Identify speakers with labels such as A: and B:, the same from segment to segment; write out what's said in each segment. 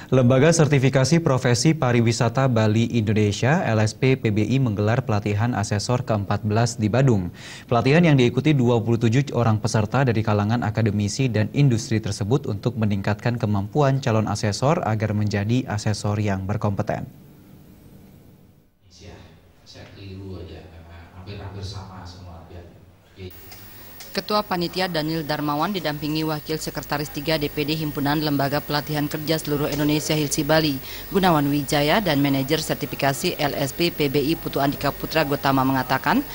A: Lembaga Sertifikasi Profesi Pariwisata Bali Indonesia (LSP PBI) menggelar pelatihan asesor ke-14 di Badung. Pelatihan yang diikuti 27 orang peserta dari kalangan akademisi dan industri tersebut untuk meningkatkan kemampuan calon asesor agar menjadi asesor yang berkompeten.
B: Ketua Panitia Daniel Darmawan didampingi Wakil Sekretaris 3 DPD Himpunan Lembaga Pelatihan Kerja Seluruh Indonesia Hilsi Bali, Gunawan Wijaya, dan Manajer Sertifikasi LSP PBI Putu Andika Putra Gotama mengatakan,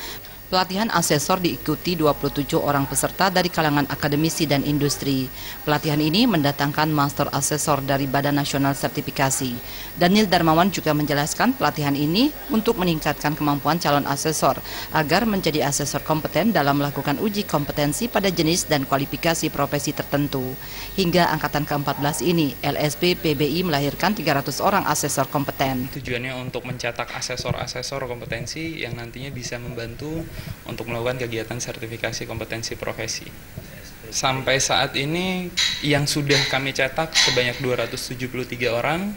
B: pelatihan asesor diikuti 27 orang peserta dari kalangan akademisi dan industri. Pelatihan ini mendatangkan master asesor dari Badan Nasional Sertifikasi. Daniel Darmawan juga menjelaskan pelatihan ini untuk meningkatkan kemampuan calon asesor agar menjadi asesor kompeten dalam melakukan uji kompetensi pada jenis dan kualifikasi profesi tertentu. Hingga angkatan ke-14 ini, LSP PBI melahirkan 300 orang asesor kompeten.
C: Tujuannya untuk mencetak asesor-asesor kompetensi yang nantinya bisa membantu untuk melakukan kegiatan sertifikasi kompetensi profesi. Sampai saat ini yang sudah kami cetak sebanyak 273 orang,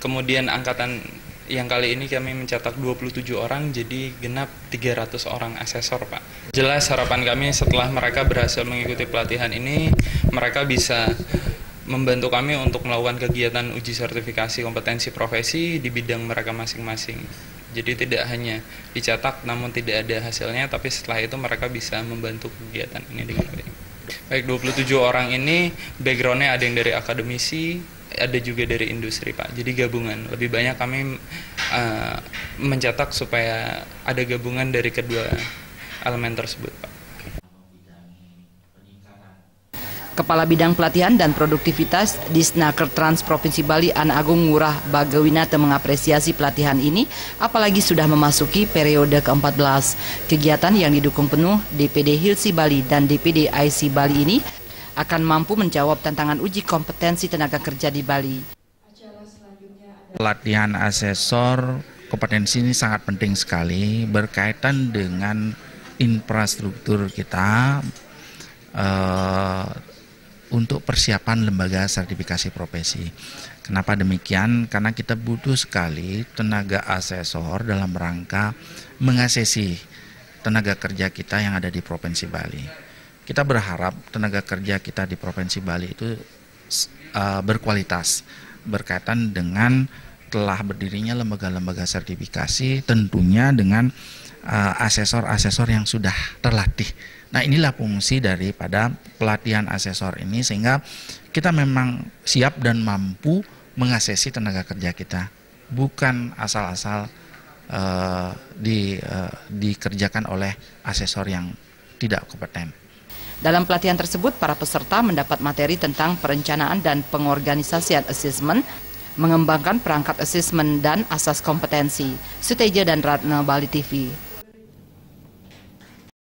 C: kemudian angkatan yang kali ini kami mencetak 27 orang, jadi genap 300 orang asesor, Pak. Jelas harapan kami setelah mereka berhasil mengikuti pelatihan ini, mereka bisa membantu kami untuk melakukan kegiatan uji sertifikasi kompetensi profesi di bidang mereka masing-masing. Jadi tidak hanya dicetak namun tidak ada hasilnya, tapi setelah itu mereka bisa membantu kegiatan ini dengan baik. Baik, 27 orang ini backgroundnya ada yang dari akademisi, ada juga dari industri, Pak. Jadi gabungan. Lebih banyak kami mencetak supaya ada gabungan dari kedua elemen tersebut, Pak.
B: Kepala Bidang Pelatihan dan Produktivitas Disnaker Trans Provinsi Bali, Ana Agung Ngurah Bagawinata mengapresiasi pelatihan ini, apalagi sudah memasuki periode ke-14. Kegiatan yang didukung penuh DPD Hilsi Bali dan DPD IC Bali ini akan mampu menjawab tantangan uji kompetensi tenaga kerja di Bali.
D: Pelatihan asesor kompetensi ini sangat penting sekali berkaitan dengan infrastruktur kita, untuk persiapan lembaga sertifikasi profesi. Kenapa demikian? Karena kita butuh sekali tenaga asesor dalam rangka mengasesi tenaga kerja kita yang ada di Provinsi Bali. Kita berharap tenaga kerja kita di Provinsi Bali itu berkualitas, berkaitan dengan telah berdirinya lembaga-lembaga sertifikasi, tentunya dengan asesor-asesor yang sudah terlatih. Nah, inilah fungsi daripada pelatihan asesor ini, sehingga kita memang siap dan mampu mengasesi tenaga kerja kita, bukan asal-asal dikerjakan oleh asesor yang tidak kompeten.
B: Dalam pelatihan tersebut, para peserta mendapat materi tentang perencanaan dan pengorganisasian asesmen, mengembangkan perangkat asesmen dan asas kompetensi. Suteja dan Ratna, Bali TV.